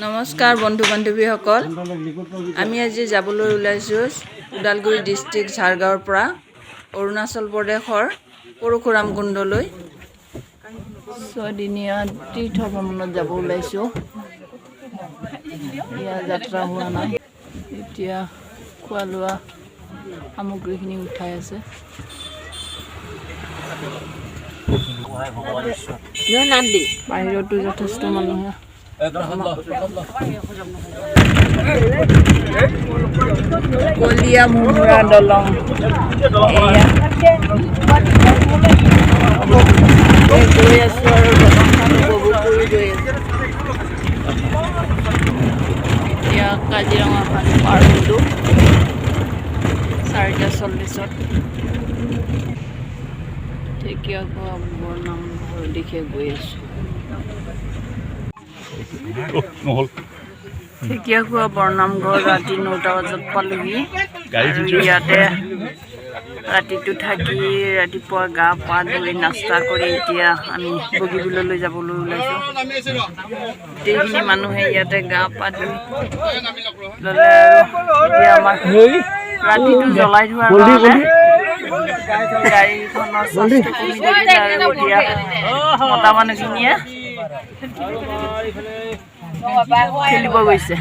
নমস্কাৰ বন্ধু বান্ধৱীসকল, আমি আজি যাবলৈ ওলাইছোঁ ওদালগুৰি ডিষ্ট্ৰিক্ট ঝাৰগাঁৱৰ পৰা অৰুণাচল প্ৰদেশৰ পৰশুৰাম কুণ্ডলৈ 6 দিনীয়া তীৰ্থ ভ্ৰমণত যাব ওলাইছোঁ। ইয়াৰ যাত্ৰা হোৱা নাই, এতিয়া খোৱা লোৱা সামগ্ৰীখিনি উঠাই আছে। বাহিৰতো যথেষ্ট মানুহে কলীয়া মুমুৰা দলং গৈ আছোঁ আৰু দলংখন উপভোগ কৰি গৈ আছোঁ। এতিয়া কাজিৰঙাখন পাৰ হ'লোঁ 4:40। ঢেকীয়াখোৱা বৰনামঘৰ দিশে গৈ আছোঁ। ঢেকীয়াখোৱা বৰনামঘৰ ৰাতি 9টা বজাত পালোহি। ইয়াতে ৰাতিটো থাকি ৰাতিপুৱা গা পা ধুই নাস্তা কৰি এতিয়া আমি বগীবিললৈ যাবলৈ ওলাইছোঁ। গোটেইখিনি মানুহে ইয়াতে গা পা ধুই ল'লে আৰু এতিয়া আমাৰ ৰাতিটো জ্বলাই থোৱাৰ কাৰণে গাড়ীখনৰ চাৰ্জটো কমি থাকিলে আৰু এতিয়া মতা মানুহখিনিয়ে খেলিব গৈছে।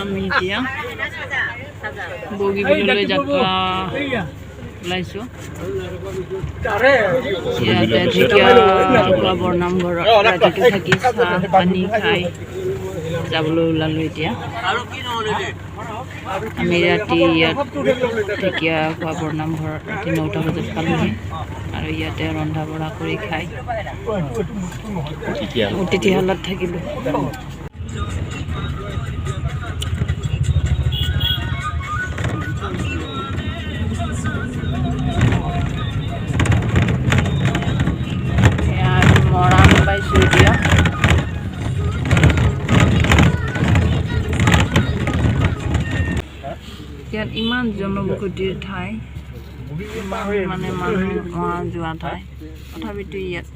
আমি এতিয়া বগীবিললৈ যাত্ৰা ওলাইছোঁ। ইয়াতে ঢেকীয়াখোৱা বৰনামঘৰত ৰাতিটো থাকি চাহ পানী খাই যাবলৈ ওলালোঁ। এতিয়া আমি ৰাতি ইয়াত ঢেকীয়াখোৱা বৰনামঘৰত ৰাতি 9টা বজাত পালোহি আৰু ইয়াতে ৰন্ধা বঢ়া কৰি খাই অতিথিশালত থাকিলোঁ। মৰাণ পাইছোঁ এতিয়া। ইয়াত ইমান জনবসতিৰ ঠাই, ইমান মানে মানুহ অহা যোৱা ঠাই, তথাপিতো ইয়াত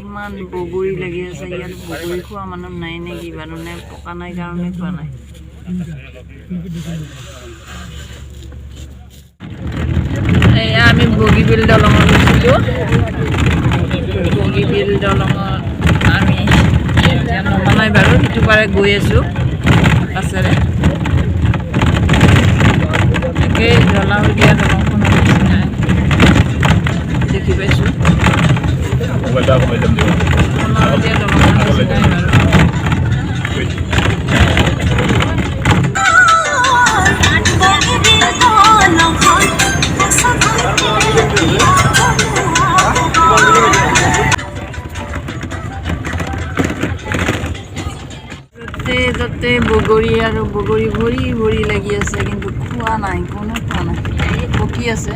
ইমান বগৰী লাগি আছে। ইয়াত বগৰী খোৱা মানুহ নাই নে কিবা নে পকা নাই কাৰণে খোৱা নাই। এয়া আমি বগীবিল দলঙত গৈছিলোঁ। বগীবিল দলঙত আমি এতিয়া নমা নাই বাৰু, সিটো পাৰে গৈ আছোঁ বাছেৰে। একেই জ্বলা হৈ দিয়া দলংখনৰ নিচিনাই দেখি পাইছোঁ। জ্বলা হৈ দিয়া দলংখনৰ নিচিনাই বাৰু। য'তে বগৰী আৰু বগৰী ভৰি ভৰি লাগি আছে, কিন্তু খোৱা নাই, কোনো খোৱা নাই, পকি আছে।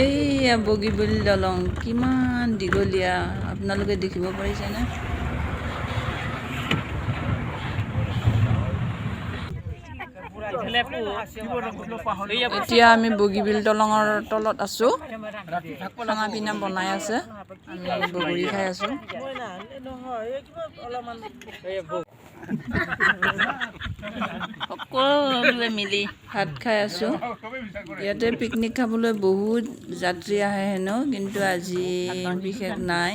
এইয়া বগীবিল দলং কিমান দীঘলীয়া আপোনালোকে দেখিব পাৰিছেনে? এতিয়া আমি বগীবিল দলঙৰ তলত আছোঁ। খানা পিনা বনাই আছে, আমি বগৰী খাই আছোঁ। সকলোৱে মিলি ভাত খাই আছোঁ। ইয়াতে পিকনিক খাবলৈ বহুত যাত্ৰী আহে হেনো, কিন্তু আজি বিশেষ নাই।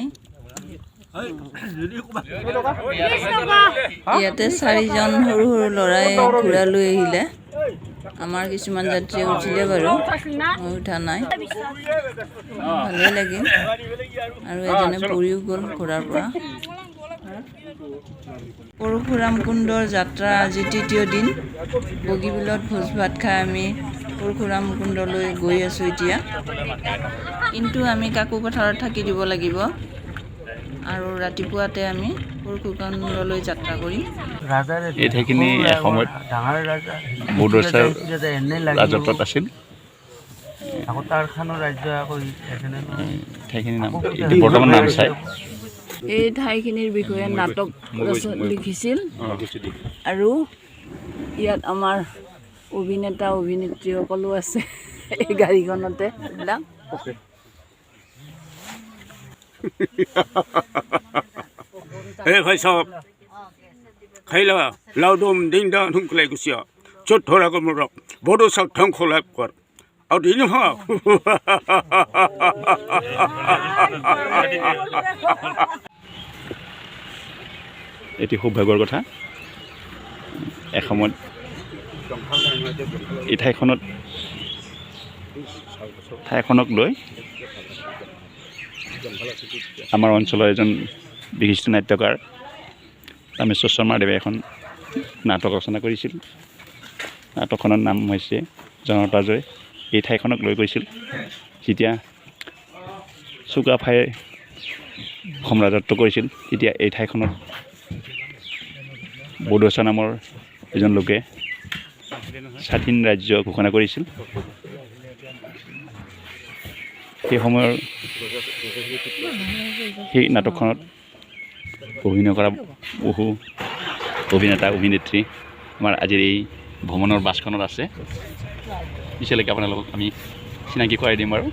ইয়াতে 4জন সৰু সৰু ল'ৰাই ঘোঁৰা লৈ আহিলে। আমাৰ কিছুমান যাত্ৰীয়ে উঠিলে বাৰু, মই উঠা নাই। ভালেই লাগিল আৰু এজনে পৰিও গ'ল ঘোঁৰাৰ পৰা। পৰশুৰাম কুণ্ডৰ যাত্ৰা আজি 3য় দিন। বগীবিলত ভোজ ভাত খাই আমি পৰশুৰাম কুণ্ডলৈ গৈ আছোঁ এতিয়া। কিন্তু আমি কাকো পথাৰত থাকি দিব লাগিব আৰু ৰাতিপুৱাতে আমি পৰশুকুণ্ডলৈ যাত্ৰা কৰিম। এই ঠাইখিনি এসময়ত বড়োচা ৰাজত্বত আছিল। আকৌ তাৰখানৰ ৰাজ্য কৰি এজনে ঠাইখিনিৰ নাম এতিয়া বৰ্তমান নাম চাই এই ঠাইখিনিৰ বিষয়ে নাটক লিখিছিল আৰু ইয়াত আমাৰ অভিনেতা অভিনেত্ৰীসকলো আছে এই গাড়ীখনতে এইবিলাক Ê phải sao? Khai là lao động đinh đa thung lại của xưa. Chốt thôi là con một rộng. Bố đồ sắc thăng khổ lại quạt. Ở đi nữa hả? এটি সৌভাগ্যৰ কথা এসময়ত এই ঠাইখনক লৈ আমাৰ অঞ্চলৰ এজন বিশিষ্ট নাট্যকাৰ ৰামেশ্বৰ শৰ্মাদেৱে এখন নাটক ৰচনা কৰিছিল নাটকখনৰ নাম হৈছে জনতা জয় এই ঠাইখনক লৈ গৈছিল যেতিয়া চুকাফাই অসম ৰাজত্ব কৰিছিল তেতিয়া এই ঠাইখনত বড়োচা নামৰ এজন লোকে স্বাধীন ৰাজ্য ঘোষণা কৰিছিল সেই সময়ৰ সেই নাটকখনত অভিনয় কৰা বহু অভিনেতা অভিনেত্ৰী আমাৰ আজিৰ এই ভ্ৰমণৰ বাছখনত আছে পিছলৈকে আপোনালোকক আমি চিনাকি কৰাই দিম বাৰু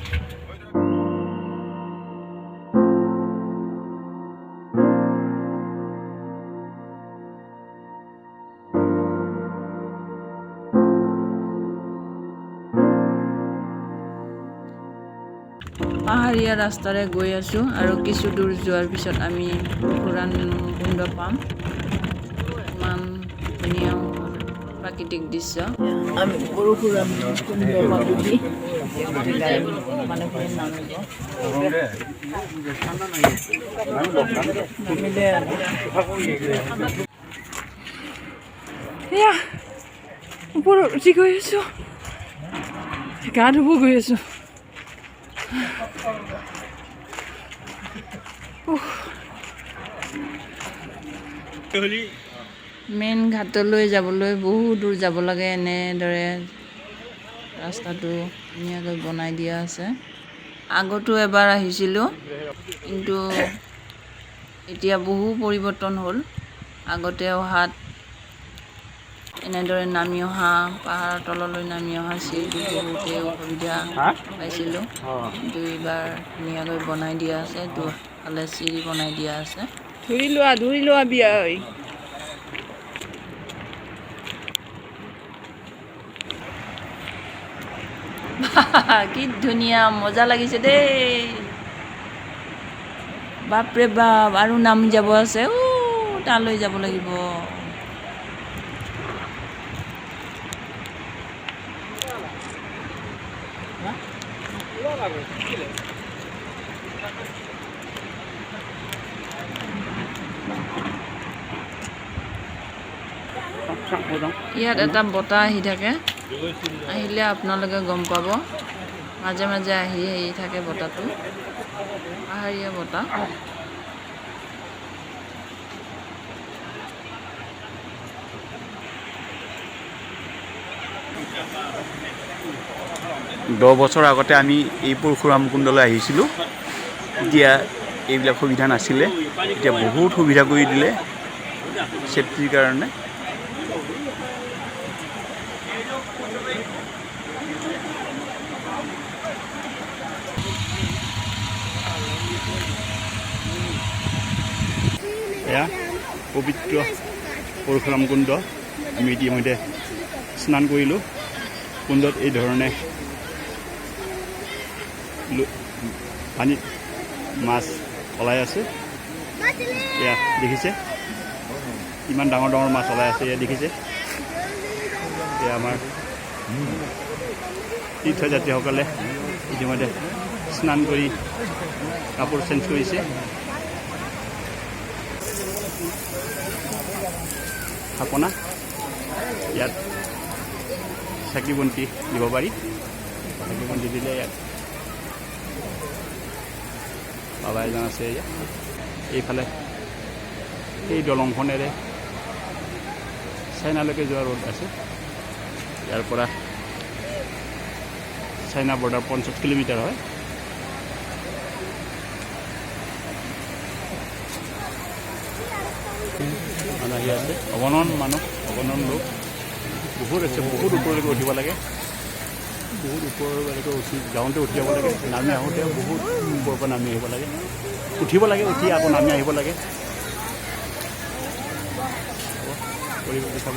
পাহাৰীয়া ৰাস্তাৰে গৈ আছোঁ আৰু কিছু দূৰ যোৱাৰ পিছত আমি পৰশুৰাম কুণ্ড পাম ইমান ধুনীয়া প্ৰাকৃতিক দৃশ্য আমি পৰশুৰাম কুণ্ড পালোহি মানুহখিনি নামিলে এয়া ওপৰত উঠি গৈ আছোঁ গা ধুব গৈ আছোঁ মেইন ঘাটলৈ যাবলৈ বহু দূৰ যাব লাগে এনেদৰে ৰাস্তাটো ধুনীয়াকৈ বনাই দিয়া আছে আগতো এবাৰ আহিছিলোঁ কিন্তু এতিয়া বহু পৰিৱৰ্তন হ'ল আগতে অহাত এনেদৰে নামি অহা পাহাৰৰ তললৈ নামি অহা চিৰিটো বহুতেই অসুবিধা পাইছিলোঁ কিন্তু এইবাৰ ধুনীয়াকৈ বনাই দিয়া আছে দুফালে চিৰি বনাই দিয়া আছে ধৰি লোৱা বিয়া ঐ কি ধুনীয়া মজা লাগিছে দেই বাপৰে বাপ আৰু নাম যাব আছে তালৈ যাব লাগিব ইয়াত এটা বতাহ আহি থাকে আহিলে আপোনালোকে গম পাব মাজে মাজে আহি থাকে বতাহটো পাহাৰীয়া বতাহ 10 বছৰ আগতে আমি এই পৰশুৰাম কুণ্ডলৈ আহিছিলোঁ এতিয়া এইবিলাক সুবিধা নাছিলে এতিয়া বহুত সুবিধা কৰি দিলে সেফটিৰ কাৰণে এয়া পবিত্ৰ পৰশুৰাম কুণ্ড আমি ইতিমধ্যে স্নান কৰিলোঁ কুণ্ডত এই ধৰণে পানীত মাছ ওলাই আছে এয়া দেখিছে ইমান ডাঙৰ ডাঙৰ মাছ ওলাই আছে এয়া দেখিছে এয়া আমাৰ তীৰ্থযাত্ৰীসকলে ইতিমধ্যে স্নান কৰি কাপোৰ চেঞ্জ কৰিছে থাপনা ইয়াত চাকি বন্তি দিব পাৰি চাকি বন্তি দিলে ইয়াত বাবা এজন আছে এইফালে এই দলংখনেৰে চাইনালৈকে যোৱা ৰোড আছে ইয়াৰ পৰা চাইনা বৰ্ডাৰ 50 কিলোমিটাৰ হয়। মানুহ আহি আছে, অগণন মানুহ, অগণন লোক বহুত আছে, বহুত ওপৰলৈকে উঠিব লাগে, বহুত ওপৰলৈকে যাওঁতে উঠি যাব লাগে, নামি আহোঁতে বহুত ওপৰৰ পৰা নামি আহিব লাগে, উঠিব লাগে, উঠি আকৌ নামি আহিব লাগে। পৰিৱেশটো চাব,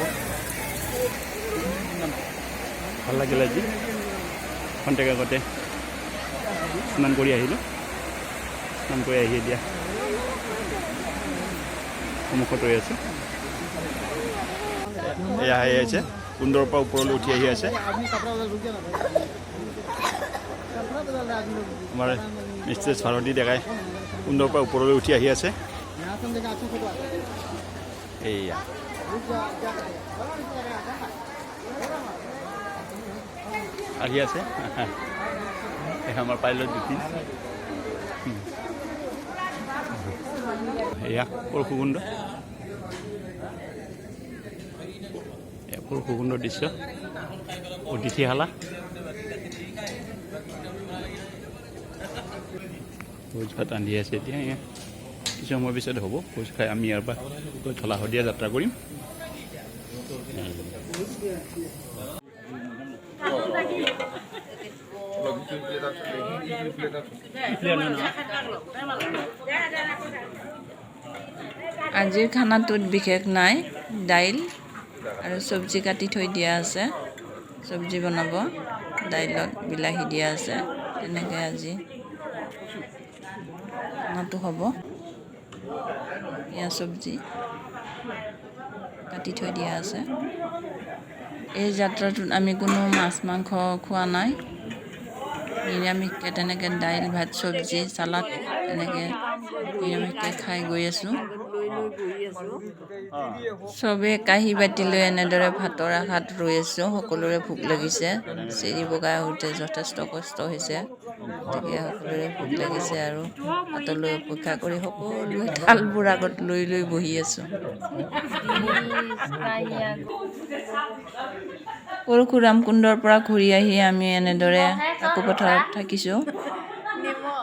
ভাল লাগিল আজি। খন্তেক আগতে স্নান কৰি আহিলোঁ, স্নান কৰি আহি এতিয়া সন্মুখত ৰৈ আছে। এয়া আহি আছে, কুণ্ডৰ পৰা ওপৰলৈ উঠি আহি আছে। আমাৰ মিষ্টেছ ভাৰতী ডেকাই কুণ্ডৰ পৰা ওপৰলৈ উঠি আহি আছে। এইয়া আহি আছে, আমাৰ পাইলট দুটি। এয়া পৰশুকুণ্ড, পৰশুকুণ্ডৰ দৃশ্য, অতিথিশালা। ভোজ ভাত ৰান্ধি আছে এতিয়া। কিছু সময় পিছত হ'ব ভোজ খাই আমি ইয়াৰ পৰা ঢলা শদিয়া যাত্ৰা কৰিম। আজিৰ খানাটোত বিশেষ নাই, দাইল আৰু চব্জি কাটি থৈ দিয়া আছে, চব্জি বনাব, দাইলত বিলাহী দিয়া আছে, তেনেকৈ আজি খানাটো হ'ব। পিঁয়াজ চব্জি কাটি থৈ দিয়া আছে। এই যাত্ৰাটোত আমি কোনো মাছ মাংস খোৱা নাই, নিৰামিষকৈ তেনেকৈ দাইল ভাত চব্জি চালাড তেনেকৈ নিৰামিষকৈ খাই গৈ আছোঁ। চবেই কাঁহী বাতি লৈ এনেদৰে ভাতৰ আশাত ৰৈ আছোঁ। সকলোৰে ভোক লাগিছে, চিৰি বগাই আহোঁতে যথেষ্ট কষ্ট হৈছে, গতিকে সকলোৰে ভোক লাগিছে আৰু ভাতলৈ অপেক্ষা কৰি সকলোৱে থালবোৰ আগত লৈ লৈ বহি আছোঁ। পৰশুৰাম কুণ্ডৰ পৰা ঘূৰি আহি আমি এনেদৰে কাকোপথাৰত থাকিছোঁ,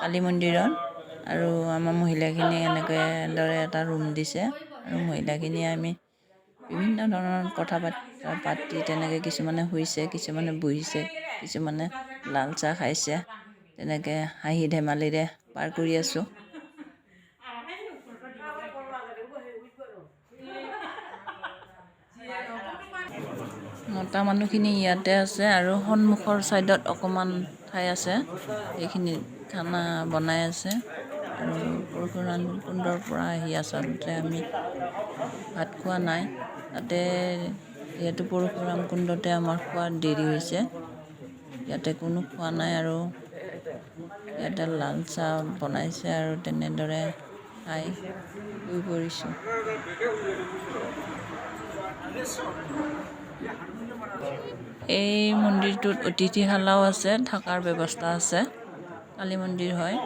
কালী মন্দিৰত। আৰু আমাৰ মহিলাখিনি এনেদৰে এটা ৰুম দিছে, আৰু মহিলাখিনিয়ে আমি বিভিন্ন ধৰণৰ কথা পাতি তেনেকৈ কিছুমানে শুইছে, কিছুমানে বহিছে, কিছুমানে লাল চাহ খাইছে, তেনেকৈ হাঁহি ধেমালিৰে পাৰ কৰি আছোঁ। মতা মানুহখিনি ইয়াতে আছে আৰু সন্মুখৰ ছাইডত অকণমান ঠাই আছে, সেইখিনিত খানা বনাই আছে। আৰু পৰশুৰাম কুণ্ডৰ পৰা আহি আচলতে আমি ভাত খোৱা নাই, তাতে যিহেতু পৰশুৰাম কুণ্ডতে আমাৰ খোৱাত দেৰি হৈছে, ইয়াতে কোনো খোৱা নাই। আৰু ইয়াতে লাল চাহ বনাইছে আৰু তেনেদৰে খাই শুই পৰিছোঁ। এই মন্দিৰটোত অতিথিশালাও আছে, থকাৰ ব্যৱস্থা আছে, কালী মন্দিৰ হয়।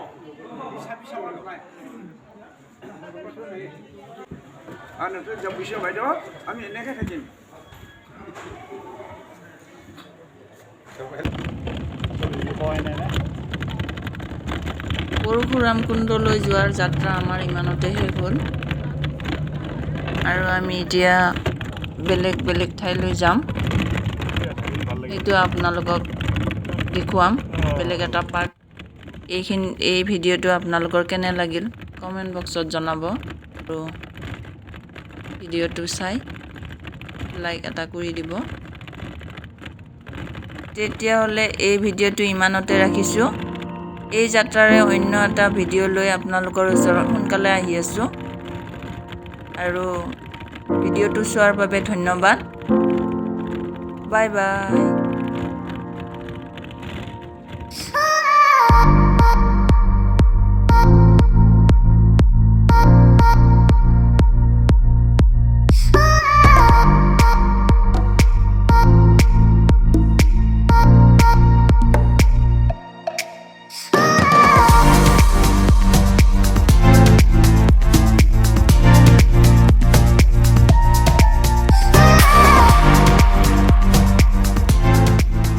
পৰশুৰাম কুণ্ডলৈ যোৱাৰ যাত্ৰা আমাৰ ইমানতে শেষ হ'ল, আৰু আমি এতিয়া বেলেগ বেলেগ ঠাইলৈ যাম, সেইটো আপোনালোকক দেখুৱাম, বেলেগ এটা পাৰ্ট। এই ভিডিঅ'টো আপোনালোকৰ কেনে লাগিল কমেণ্ট বক্সত জনাব, আৰু ভিডিঅ'টো চাই লাইক এটা কৰি দিব। তেতিয়াহ'লে এই ভিডিঅ'টো ইমানতে ৰাখিছোঁ। এই যাত্ৰাৰে অন্য এটা ভিডিঅ' লৈ আপোনালোকৰ ওচৰত সোনকালে আহি আছোঁ, আৰু ভিডিঅ'টো চোৱাৰ বাবে ধন্যবাদ। Bye bye.